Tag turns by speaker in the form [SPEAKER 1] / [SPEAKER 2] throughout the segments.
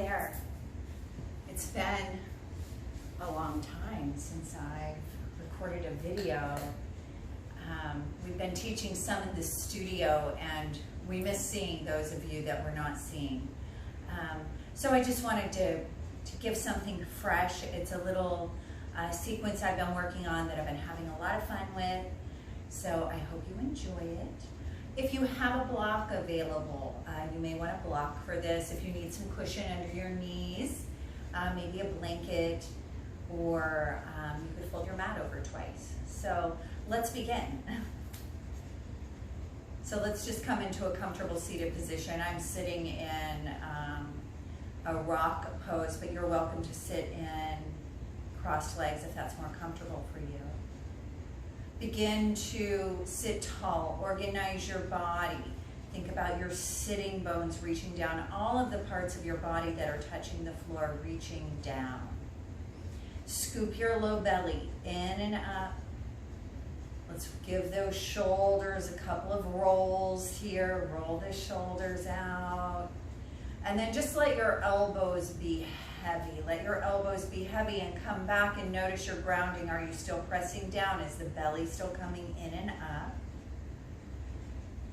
[SPEAKER 1] there. It's been a long time since I've recorded a video. We've been teaching some in the studio and we miss seeing those of you that we're not seeing. So I just wanted to give something fresh. It's a little sequence I've been working on that I've been having a lot of fun with. So I hope you enjoy it. If you have a block available, you may want a block for this. If you need some cushion under your knees, maybe a blanket, or you could fold your mat over twice. So let's begin. So let's just come into a comfortable seated position. I'm sitting in a rock pose, but you're welcome to sit in crossed legs if that's more comfortable for you. Begin to sit tall, organize your body. Think about your sitting bones reaching down, all of the parts of your body that are touching the floor reaching down. Scoop your low belly in and up. Let's give those shoulders a couple of rolls here. Roll the shoulders out. And then just let your elbows be heavy. Let your elbows be heavy and come back and notice your grounding. Are you still pressing down? Is the belly still coming in and up?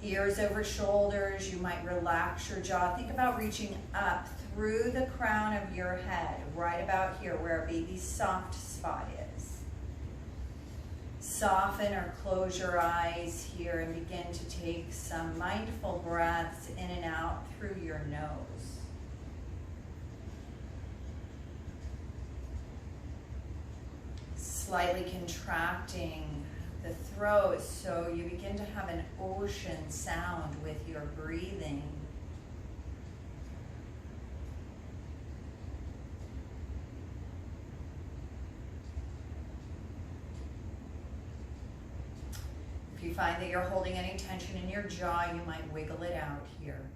[SPEAKER 1] Ears over shoulders. You might relax your jaw. Think about reaching up through the crown of your head, right about here where a baby's soft spot is. Soften or close your eyes here and begin to take some mindful breaths in and out through your nose. Slightly contracting the throat so you begin to have an ocean sound with your breathing. If you find that you're holding any tension in your jaw, you might wiggle it out here.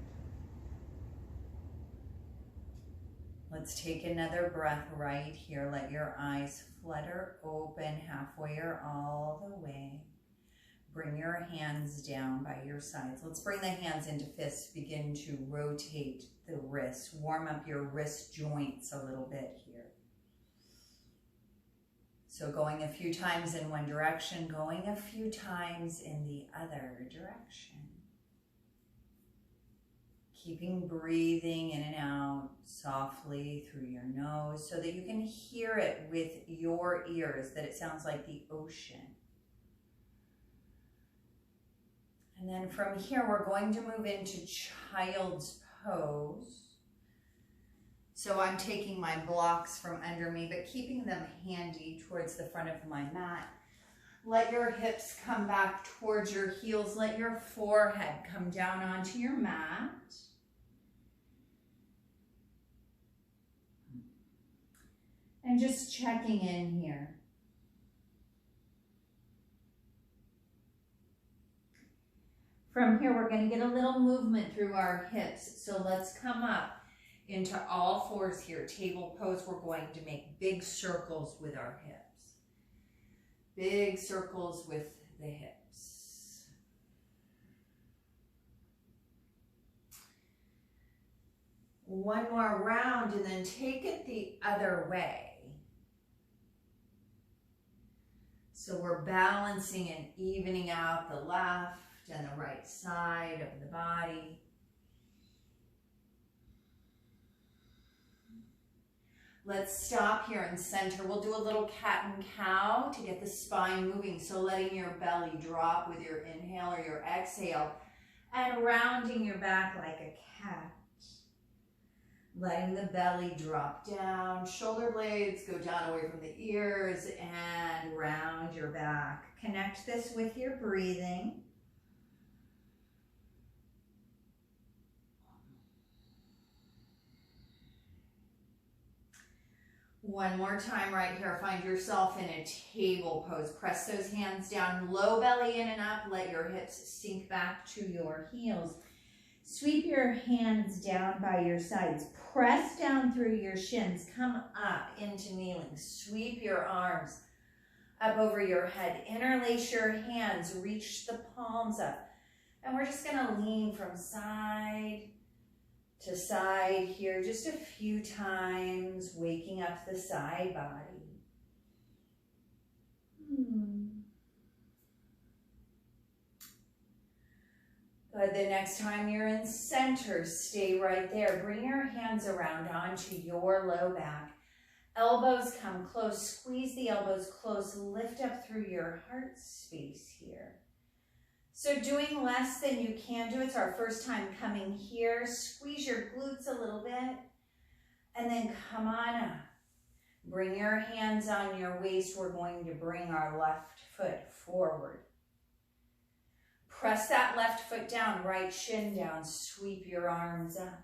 [SPEAKER 1] Let's take another breath right here. Let your eyes flutter open halfway or all the way. Bring your hands down by your sides. Let's bring the hands into fists. Begin to rotate the wrists. Warm up your wrist joints a little bit here. So going a few times in one direction, going a few times in the other direction. Keeping breathing in and out softly through your nose so that you can hear it with your ears, that it sounds like the ocean. And then from here, we're going to move into child's pose. So I'm taking my blocks from under me, but keeping them handy towards the front of my mat. Let your hips come back towards your heels. Let your forehead come down onto your mat. And just checking in here. From here, we're going to get a little movement through our hips. So let's come up into all fours here. Table pose, we're going to make big circles with our hips. Big circles with the hips. One more round and then take it the other way. So we're balancing and evening out the left and the right side of the body. Let's stop here and center. We'll do a little cat and cow to get the spine moving. So letting your belly drop with your inhale or your exhale and rounding your back like a cat. Letting the belly drop down, shoulder blades go down away from the ears and round your back. Connect this with your breathing. One more time right here. Find yourself in a table pose. Press those hands down, low belly in and up. Let your hips sink back to your heels. Sweep your hands down by your sides. Press down through your shins. Come up into kneeling. Sweep your arms up over your head. Interlace your hands. Reach the palms up. And we're just going to lean from side to side here just a few times, waking up the side body. Good. The next time you're in center, stay right there. Bring your hands around onto your low back. Elbows come close. Squeeze the elbows close. Lift up through your heart space here. So doing less than you can do. It's our first time coming here. Squeeze your glutes a little bit. And then come on up. Bring your hands on your waist. We're going to bring our left foot forward. Press that left foot down, right shin down. Sweep your arms up.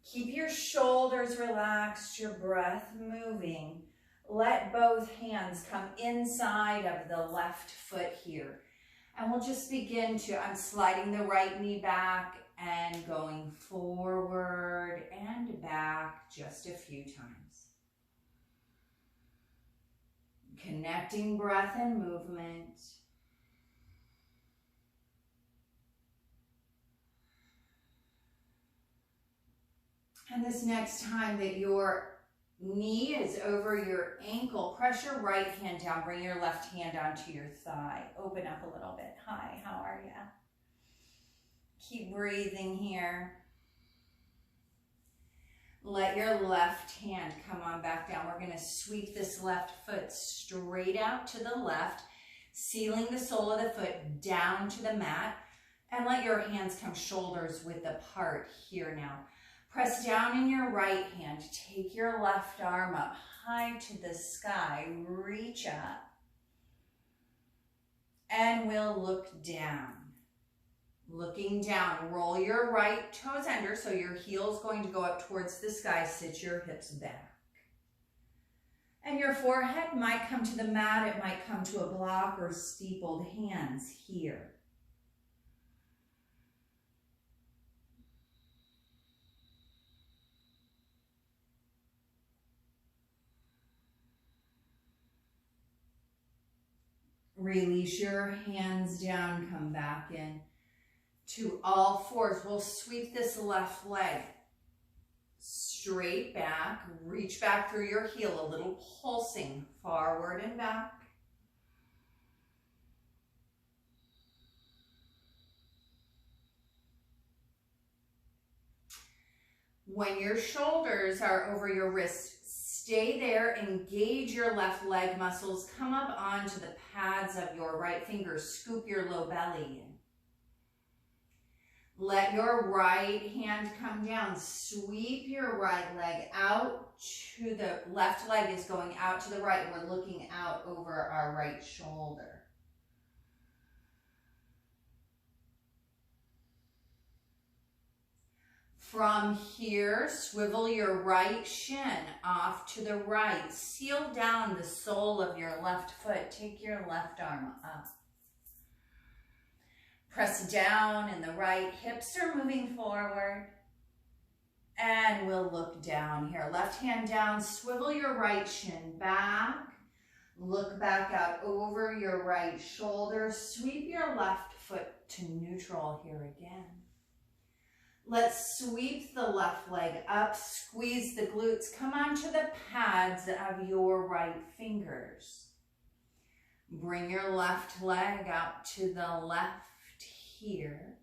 [SPEAKER 1] Keep your shoulders relaxed, your breath moving. Let both hands come inside of the left foot here. And we'll just begin to, I'm sliding the right knee back and going forward and back just a few times. Connecting breath and movement. And this next time that your knee is over your ankle, press your right hand down. Bring your left hand onto your thigh. Open up a little bit. Hi, how are you? Keep breathing here. Let your left hand come on back down. We're going to sweep this left foot straight out to the left, sealing the sole of the foot down to the mat. And let your hands come shoulders width apart here now. Press down in your right hand. Take your left arm up high to the sky. Reach up. And we'll look down. Looking down, roll your right toes under so your heel's going to go up towards the sky. Sit your hips back. And your forehead might come to the mat. It might come to a block or steepled hands here. Release your hands down, come back in to all fours. We'll sweep this left leg straight back. Reach back through your heel, a little pulsing forward and back. When your shoulders are over your wrists, stay there, engage your left leg muscles, come up onto the pads of your right fingers, scoop your low belly in. Let your right hand come down, sweep your right leg out to the left leg is going out to the right, and we're looking out over our right shoulder. From here, swivel your right shin off to the right. Seal down the sole of your left foot. Take your left arm up. Press down in the right. Hips are moving forward. And we'll look down here. Left hand down. Swivel your right shin back. Look back out over your right shoulder. Sweep your left foot to neutral here again. Let's sweep the left leg up, squeeze the glutes, come onto the pads of your right fingers. Bring your left leg out to the left here.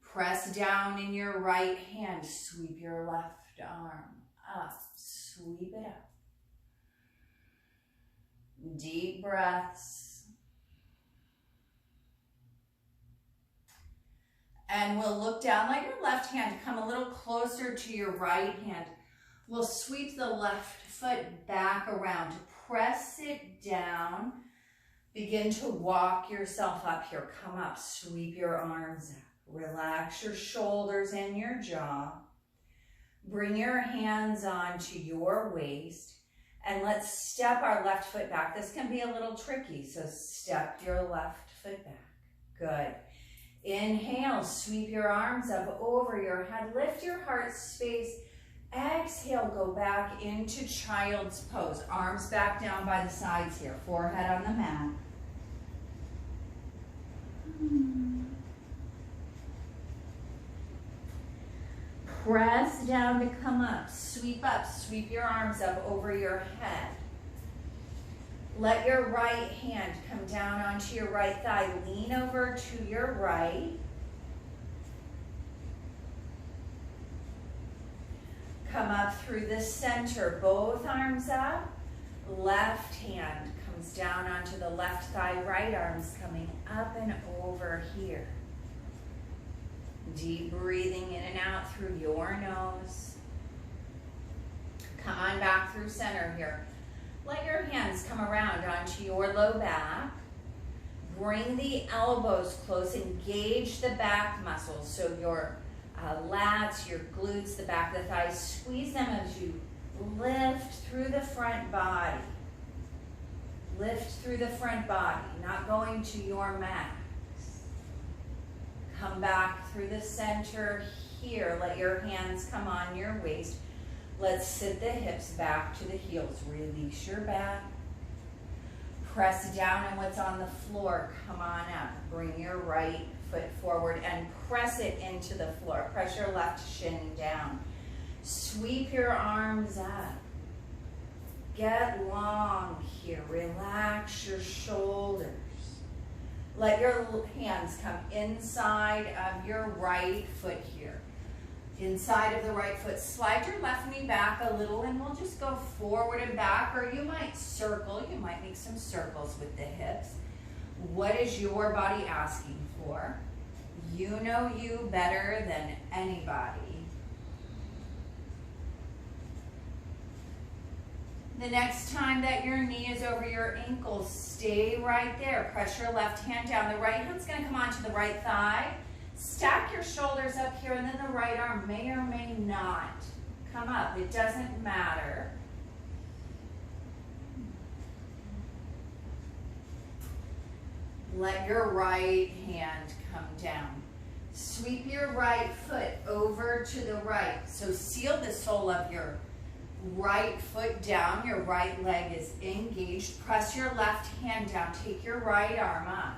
[SPEAKER 1] Press down in your right hand, sweep your left arm up, sweep it up. Deep breaths. And we'll look down, let your left hand come a little closer to your right hand. We'll sweep the left foot back around. Press it down. Begin to walk yourself up here. Come up, sweep your arms up. Relax your shoulders and your jaw. Bring your hands onto your waist. And let's step our left foot back. This can be a little tricky, so step your left foot back. Good. Inhale, sweep your arms up over your head, lift your heart space. Exhale, go back into child's pose. Arms back down by the sides here, forehead on the mat. Press down to come up. Sweep your arms up over your head. Let your right hand come down onto your right thigh. Lean over to your right. Come up through the center, both arms up. Left hand comes down onto the left thigh, right arm's coming up and over here. Deep breathing in and out through your nose. Come on back through center here. Let your hands come around onto your low back. Bring the elbows close. Engage the back muscles. So your lats, your glutes, the back of the thighs, squeeze them as you lift through the front body. Lift through the front body, not going to your max. Come back through the center here. Let your hands come on your waist. Let's sit the hips back to the heels. Release your back. Press down on what's on the floor. Come on up. Bring your right foot forward and press it into the floor. Press your left shin down. Sweep your arms up. Get long here. Relax your shoulders. Let your hands come inside of your right foot here. Inside of the right foot. Slide your left knee back a little and we'll just go forward and back, or you might circle. You might make some circles with the hips. What is your body asking for? You know you better than anybody. The next time that your knee is over your ankle, stay right there. Press your left hand down. The right hand's going to come onto the right thigh. Stack your shoulders up here, and then the right arm may or may not come up. It doesn't matter. Let your right hand come down. Sweep your right foot over to the right. So seal the sole of your right foot down. Your right leg is engaged. Press your left hand down. Take your right arm up.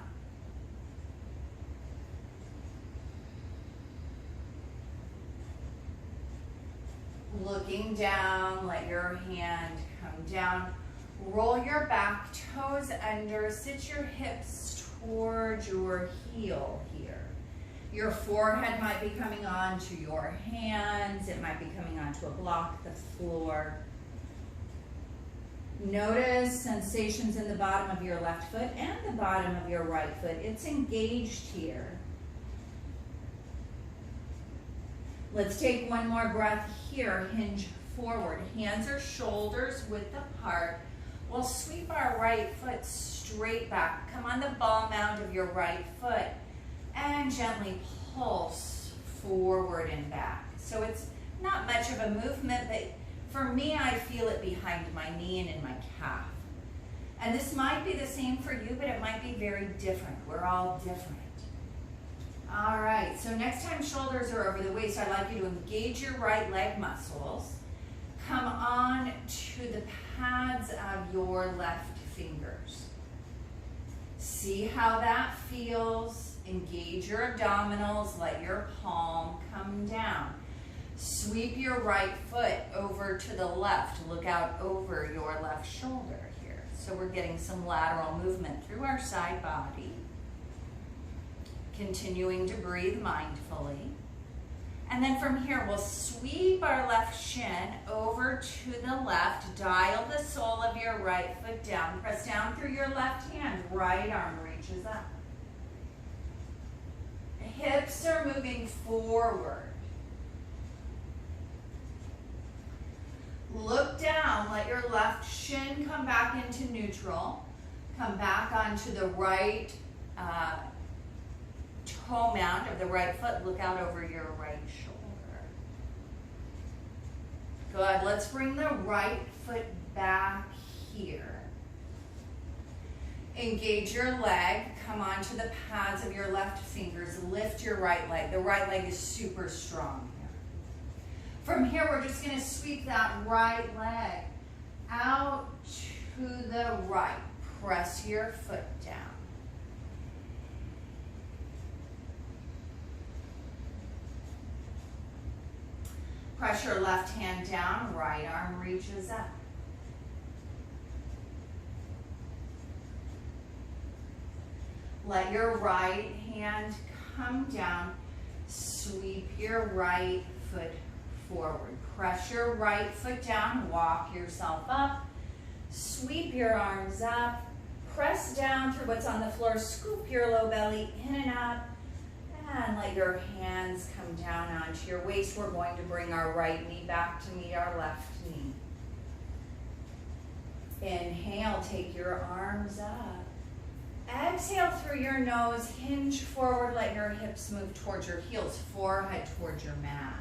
[SPEAKER 1] Looking down, let your hand come down. Roll your back toes under. Sit your hips towards your heel here. Your forehead might be coming onto your hands. It might be coming onto a block, the floor. Notice sensations in the bottom of your left foot and the bottom of your right foot. It's engaged here. Let's take one more breath here. Hinge forward. Hands or shoulders width apart. We'll sweep our right foot straight back. Come on the ball mound of your right foot and gently pulse forward and back. So it's not much of a movement, but for me, I feel it behind my knee and in my calf. And this might be the same for you, but it might be very different. We're all different. All right, so next time shoulders are over the waist, I'd like you to engage your right leg muscles. Come on to the pads of your left fingers. See how that feels. Engage your abdominals. Let your palm come down. Sweep your right foot over to the left. Look out over your left shoulder here. So we're getting some lateral movement through our side body. Continuing to breathe mindfully. And then from here, we'll sweep our left shin over to the left. Dial the sole of your right foot down. Press down through your left hand. Right arm reaches up. Hips are moving forward. Look down. Let your left shin come back into neutral. Come back onto the right toe mound of the right foot. Look out over your right shoulder. Good. Let's bring the right foot back here. Engage your leg. Come onto the pads of your left fingers. Lift your right leg. The right leg is super strong here. From here, we're just going to sweep that right leg out to the right. Press your foot down. Press your left hand down, right arm reaches up. Let your right hand come down. Sweep your right foot forward. Press your right foot down, walk yourself up. Sweep your arms up. Press down through what's on the floor. Scoop your low belly in and up. And let your hands come down onto your waist. We're going to bring our right knee back to meet our left knee. Inhale, take your arms up. Exhale through your nose, hinge forward, let your hips move towards your heels, forehead towards your mat.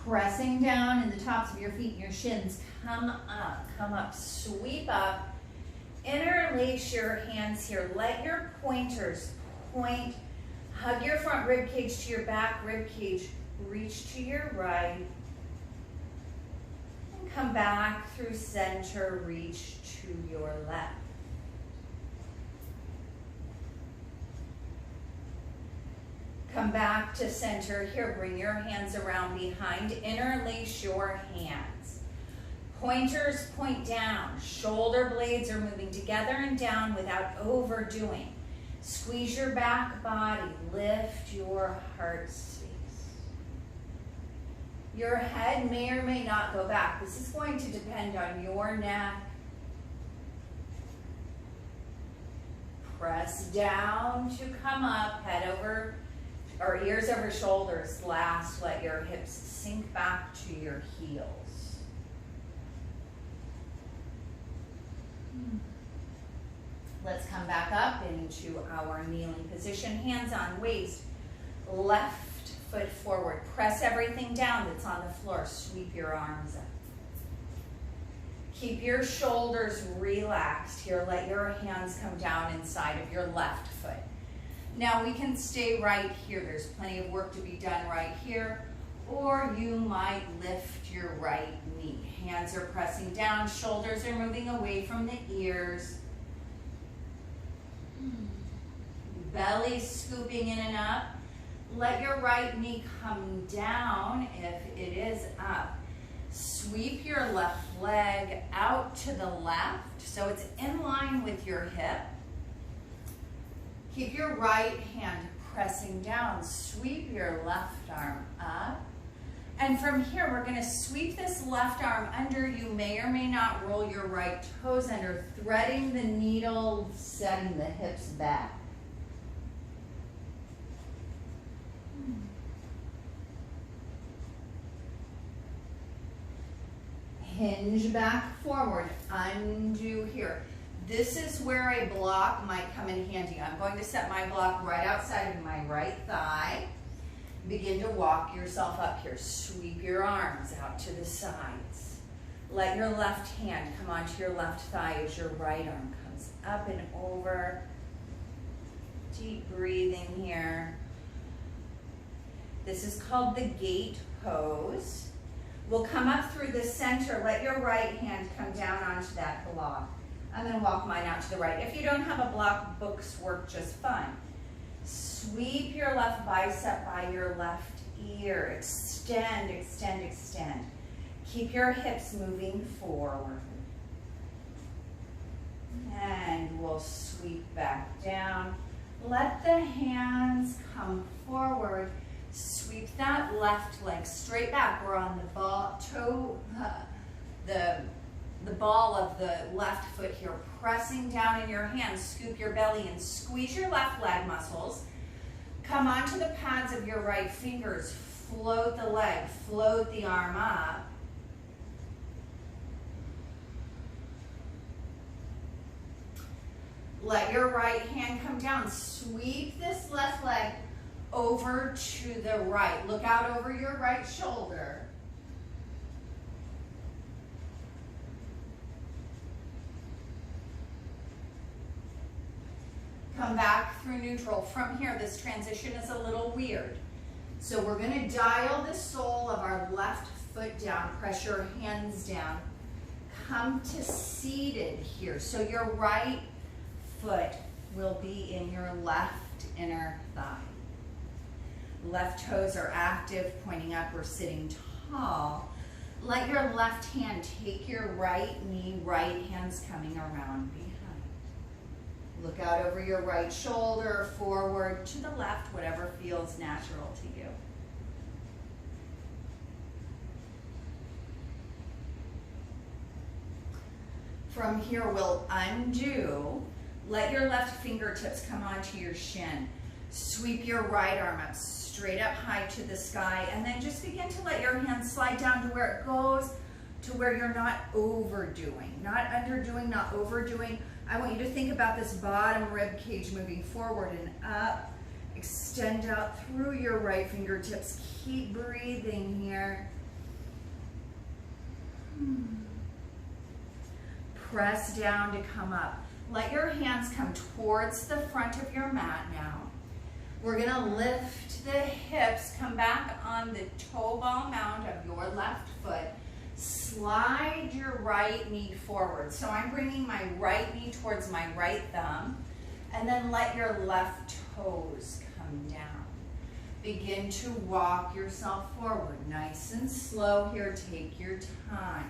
[SPEAKER 1] Pressing down in the tops of your feet and your shins, come up, sweep up. Interlace your hands here. Let your pointers point. Hug your front rib cage to your back rib cage. Reach to your right. And come back through center, reach to your left. Come back to center here. Bring your hands around behind. Interlace your hands. Pointers point down. Shoulder blades are moving together and down without overdoing. Squeeze your back body. Lift your heart space. Your head may or may not go back. This is going to depend on your neck. Press down to come up, head over, or ears over shoulders. Last, let your hips sink back to your heels. Let's come back up into our kneeling position. Hands on waist, left foot forward. Press everything down that's on the floor. Sweep your arms up. Keep your shoulders relaxed here. Let your hands come down inside of your left foot. Now we can stay right here. There's plenty of work to be done right here. Or you might lift your right knee. Hands are pressing down. Shoulders are moving away from the ears. Belly scooping in and up. Let your right knee come down if it is up. Sweep your left leg out to the left so it's in line with your hip. Keep your right hand pressing down. Sweep your left arm up. And from here, we're going to sweep this left arm under. You may or may not roll your right toes under, threading the needle, setting the hips back. Hinge back forward, undo here. This is where a block might come in handy. I'm going to set my block right outside of my right thigh. Begin to walk yourself up here. Sweep your arms out to the sides. Let your left hand come onto your left thigh as your right arm comes up and over. Deep breathing here. This is called the gate pose. We'll come up through the center. Let your right hand come down onto that block. I'm going to walk mine out to the right. If you don't have a block, books work just fine. Sweep your left bicep by your left ear. Extend, extend, extend. Keep your hips moving forward. And we'll sweep back down. Let the hands come forward. Sweep that left leg straight back. We're on the ball, the ball of the left foot here, pressing down in your hands. Scoop your belly and squeeze your left leg muscles. Come onto the pads of your right fingers. Float the leg, float the arm up. Let your right hand come down. Sweep this left leg over to the right. Look out over your right shoulder. Come back through neutral. From here, this transition is a little weird. So we're going to dial the sole of our left foot down. Press your hands down. Come to seated here. So your right foot will be in your left inner thigh. Left toes are active, pointing up or sitting tall. Let your left hand take your right knee, right hand's coming around behind. Look out over your right shoulder, forward, to the left, whatever feels natural to you. From here, we'll undo. Let your left fingertips come onto your shin. Sweep your right arm up, straight up high to the sky, and then just begin to let your hands slide down to where it goes, to where you're not overdoing, not underdoing, not overdoing. I want you to think about this bottom rib cage moving forward and up. Extend out through your right fingertips. Keep breathing here. Press down to come up. Let your hands come towards the front of your mat now. We're gonna lift the hips, come back on the toe ball mound of your left foot. Slide your right knee forward. So I'm bringing my right knee towards my right thumb, and then let your left toes come down. Begin to walk yourself forward. Nice and slow here, take your time.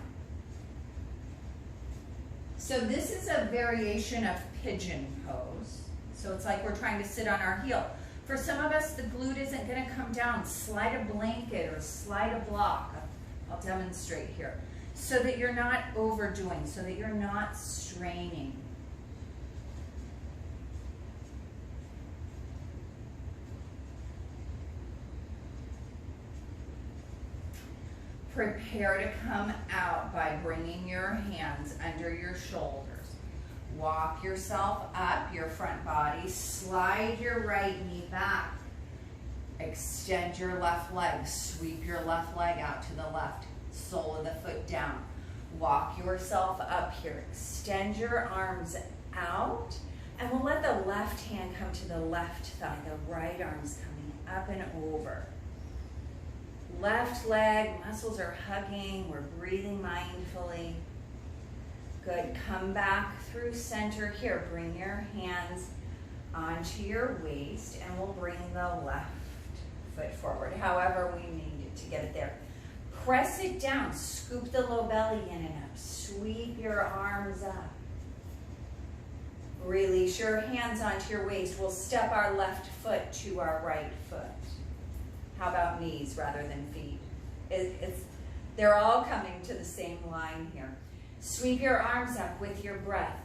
[SPEAKER 1] So this is a variation of pigeon pose. So it's like we're trying to sit on our heel. For some of us, the glute isn't gonna come down. Slide a blanket or slide a block. I'll demonstrate here. So that you're not overdoing, so that you're not straining. Prepare to come out by bringing your hands under your shoulders. Walk yourself up your front body. Slide your right knee back. Extend your left leg. Sweep your left leg out to the left. Sole of the foot down. Walk yourself up here. Extend your arms out. And we'll let the left hand come to the left thigh. The right arm's coming up and over. Left leg, muscles are hugging. We're breathing mindfully. Good. Come back through center here. Bring your hands onto your waist, and we'll bring the left foot forward, however we need it to get it there. Press it down. Scoop the low belly in and up. Sweep your arms up. Release your hands onto your waist. We'll step our left foot to our right foot. How about knees rather than feet? They're all coming to the same line here. Sweep your arms up with your breath.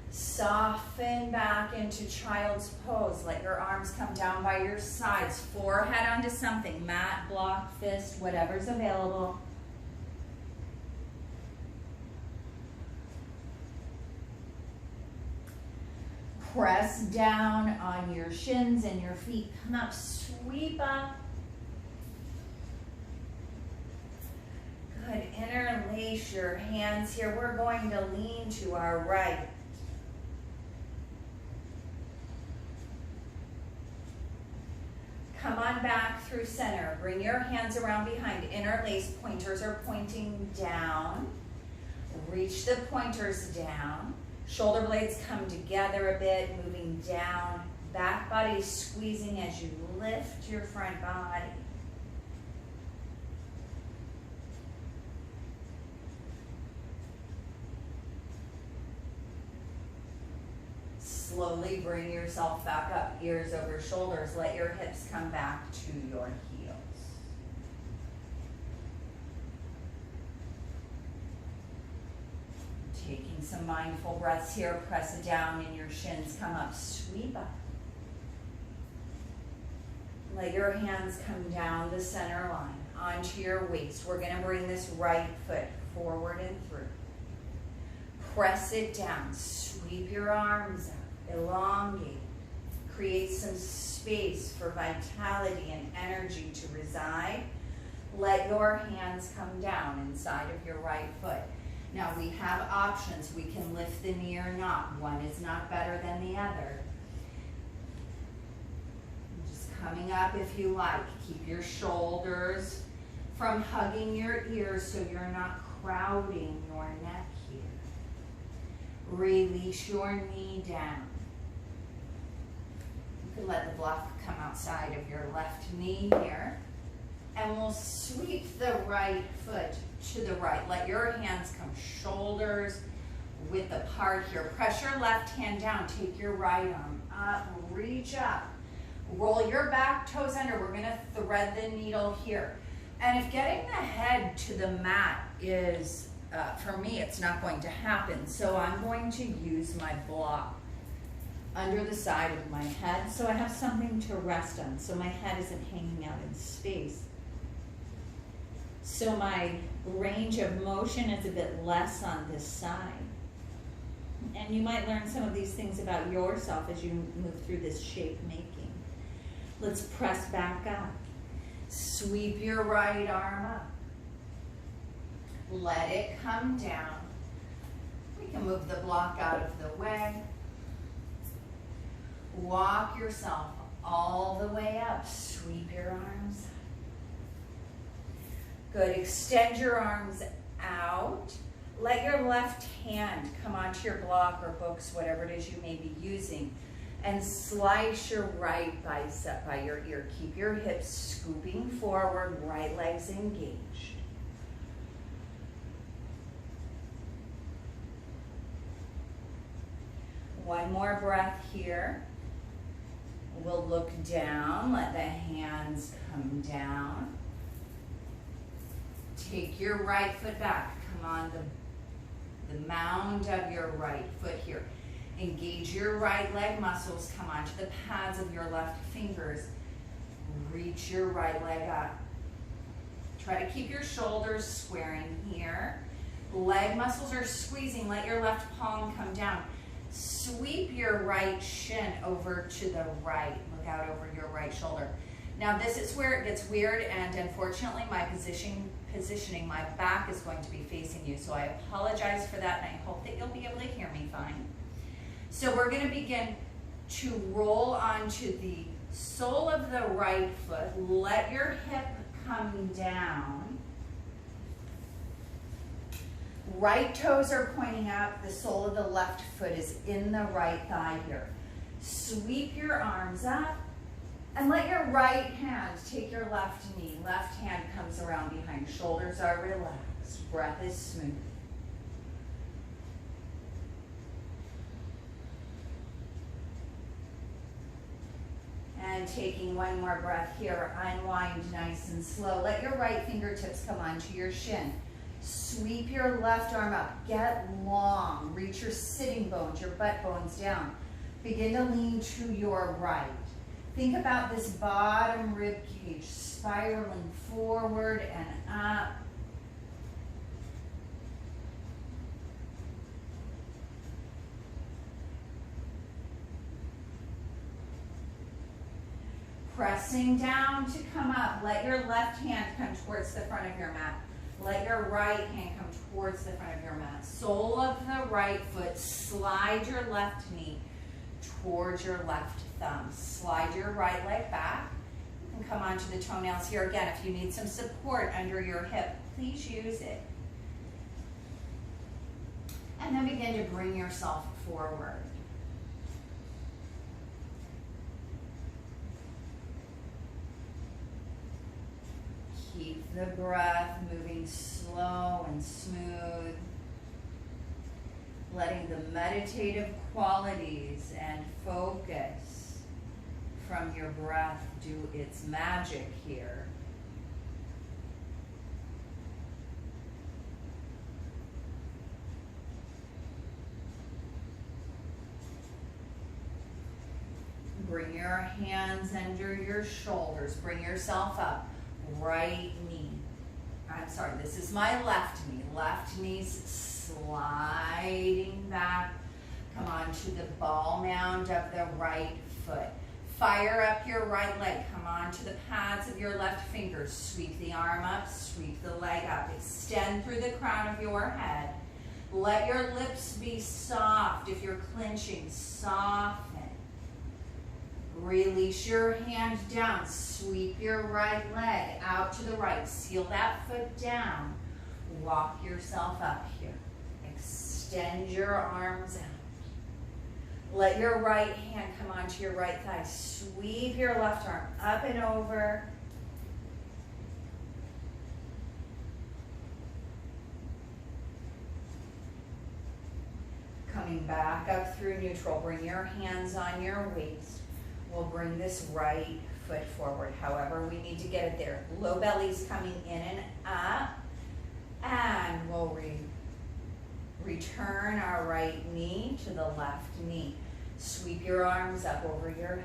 [SPEAKER 1] Soften back into child's pose. Let your arms come down by your sides. Forehead onto something. Mat, block, fist, whatever's available. Press down on your shins and your feet. Come up, sweep up. Good, interlace your hands here. We're going to lean to our right. Come on back through center. Bring your hands around behind. Interlace, pointers are pointing down. Reach the pointers down. Shoulder blades come together a bit, moving down. Back body squeezing as you lift your front body. Slowly bring yourself back up, ears over shoulders. Let your hips come back to your heels. Taking some mindful breaths here. Press it down and your shins come up. Sweep up. Let your hands come down the center line onto your waist. We're going to bring this right foot forward and through. Press it down. Sweep your arms up. Elongate. Create some space for vitality and energy to reside. Let your hands come down inside of your right foot. Now we have options. We can lift the knee or not. One is not better than the other. Just coming up if you like. Keep your shoulders from hugging your ears so you're not crowding your neck here. Release your knee down. You can let the block come outside of your left knee here. And we'll sweep the right foot to the right. Let your hands come shoulders width apart here. Press your left hand down. Take your right arm up. Reach up. Roll your back toes under. We're going to thread the needle here. And if getting the head to the mat is, for me, it's not going to happen. So I'm going to use my block under the side of my head so I have something to rest on. So my head isn't hanging out in space. So my range of motion is a bit less on this side. And you might learn some of these things about yourself as you move through this shape making. Let's press back up. Sweep your right arm up. Let it come down. We can move the block out of the way. Walk yourself all the way up. Sweep your arms. Good. Extend your arms out. Let your left hand come onto your block or books, whatever it is you may be using, and slice your right bicep by your ear. Keep your hips scooping forward, right legs engaged. One more breath here. We'll look down, let the hands come down. Take your right foot back. Come on the mound of your right foot here. Engage your right leg muscles. Come onto the pads of your left fingers. Reach your right leg up. Try to keep your shoulders squaring here. Leg muscles are squeezing. Let your left palm come down. Sweep your right shin over to the right. Look out over your right shoulder. Now this is where it gets weird, and unfortunately my positioning, my back is going to be facing you. So I apologize for that, and I hope that you'll be able to hear me fine. So we're going to begin to roll onto the sole of the right foot. Let your hip come down. Right toes are pointing up. The sole of the left foot is in the right thigh here. Sweep your arms up. And let your right hand take your left knee. Left hand comes around behind. Shoulders are relaxed. Breath is smooth. And taking one more breath here, unwind nice and slow. Let your right fingertips come onto your shin. Sweep your left arm up. Get long. Reach your sitting bones, your butt bones down. Begin to lean to your right. Think about this bottom rib cage spiraling forward and up. Pressing down to come up. Let your left hand come towards the front of your mat. Let your right hand come towards the front of your mat. Sole of the right foot. Slide your left knee towards your left thumb. Slide your right leg back. You can come onto the toenails here. Again, if you need some support under your hip, please use it. And then begin to bring yourself forward. Keep the breath moving slow and smooth. Letting the meditative qualities and focus from your breath do its magic here. Bring your hands under your shoulders. Bring yourself up. Right knee. I'm sorry, this is my left knee. Left knee's sliding back. Come on to the ball mound of the right foot. Fire up your right leg. Come on to the pads of your left fingers. Sweep the arm up, sweep the leg up. Extend through the crown of your head. Let your lips be soft. If you're clenching, soften. Release your hand down. Sweep your right leg out to the right. Seal that foot down. Walk yourself up here. Extend. extend your arms out. Let your right hand come onto your right thigh. Sweep your left arm up and over. Coming back up through neutral. Bring your hands on your waist. We'll bring this right foot forward. However, we need to get it there. Low belly's coming in and up. And we'll return our right knee to the left knee. Sweep your arms up over your head.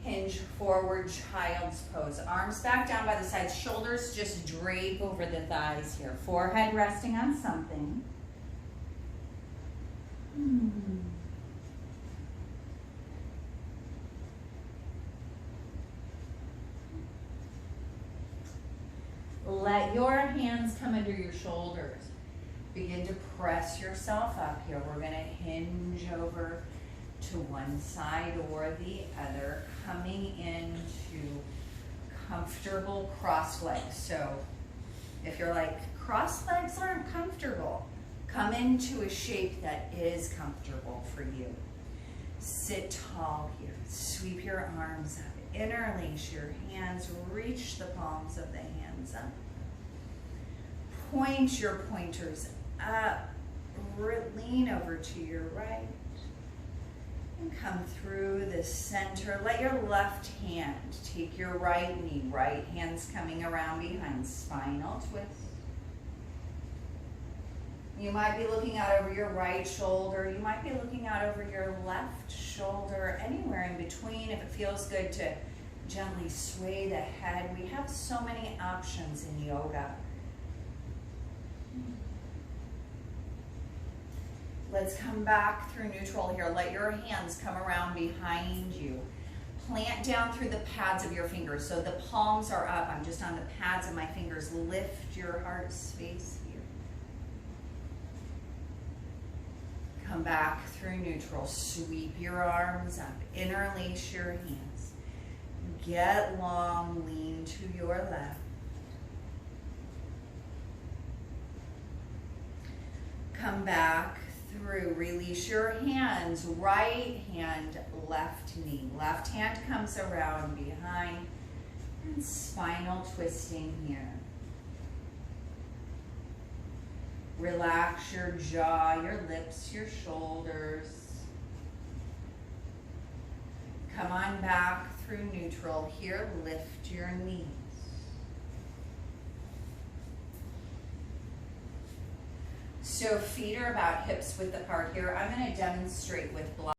[SPEAKER 1] Hinge forward, child's pose. Arms back down by the sides. Shoulders just drape over the thighs here. Forehead resting on something. Let your hands come under your shoulders. Begin to press yourself up here. We're going to hinge over to one side or the other, coming into comfortable cross legs. So if you're like, cross legs aren't comfortable, come into a shape that is comfortable for you. Sit tall here. Sweep your arms up. Interlace your hands. Reach the palms of the hands up. Point your pointers up. Lean over to your right. And come through the center. Let your left hand take your right knee. Right hand's coming around behind. Spinal twist. You might be looking out over your right shoulder. You might be looking out over your left shoulder. Anywhere in between, if it feels good to gently sway the head. We have so many options in yoga. Let's come back through neutral here. Let your hands come around behind you. Plant down through the pads of your fingers. So the palms are up. I'm just on the pads of my fingers. Lift your heart space here. Come back through neutral. Sweep your arms up. Interlace your hands. Get long. Lean to your left. Come back through. Release your hands. Right hand, left knee. Left hand comes around behind. And spinal twisting here. Relax your jaw, your lips, your shoulders. Come on back through neutral. Here, lift your knees. So feet are about hips width apart here. I'm going to demonstrate with blocks.